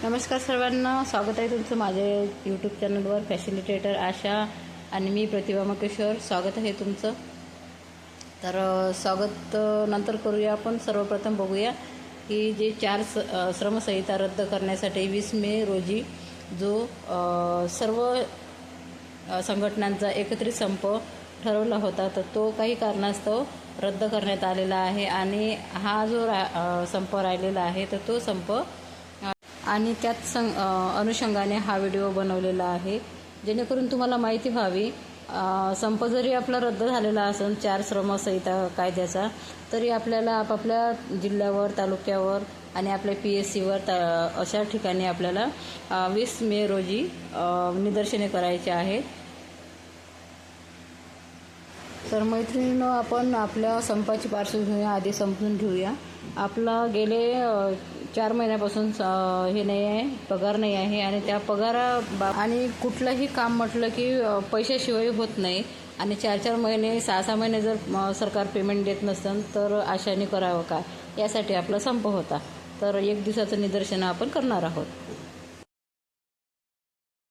नमस्कार सर्वांना, स्वागत आहे तुमचं माझ्या यूट्यूब चॅनलवर. फॅसिलिटेटर आशा आणि मी प्रतिभा मकेश्वर. स्वागत आहे तुमचं. तर स्वागत नंतर करूया. आपण सर्वप्रथम बघूया की जे 4 श्रमसंहिता रद्द करण्यासाठी 20 मे रोजी जो सर्व संघटनांचा एकत्रित संप ठरवला होता, तर तो काही कारणास्तव रद्द करण्यात आलेला आहे. आणि हा जो संप राहिलेला आहे, तर तो संप आणि त्यात अनुषंगाने हा व्हिडिओ बनवलेला आहे, जेणेकरून तुम्हाला माहिती व्हावी. संप जरी आपला रद्द झालेला असेल 4 श्रमसंहिता कायद्याचा, तरी आपल्याला आपापल्या जिल्ह्यावर, तालुक्यावर आणि आपल्या PSCवर अशा ठिकाणी आपल्याला 20 मे रोजी निदर्शने करायचे आहेत. तर मैत्रिणींनो, आपण आपल्या संपाची पार्श्वभूमी आधी समजून घेऊया. आपला गेले 4 महिन्यापासून हे नाही आहे, पगार नाही आहे. आणि त्या आणि कुठलंही काम म्हटलं की पैशाशिवाय होत नाही. आणि 4-4 महिने, 6-6 महिने जर सरकार पेमेंट देत नसेल तर आशाने करावं काय, यासाठी आपला संप होता. तर 1 दिवसाचं निदर्शन आपण करणार आहोत.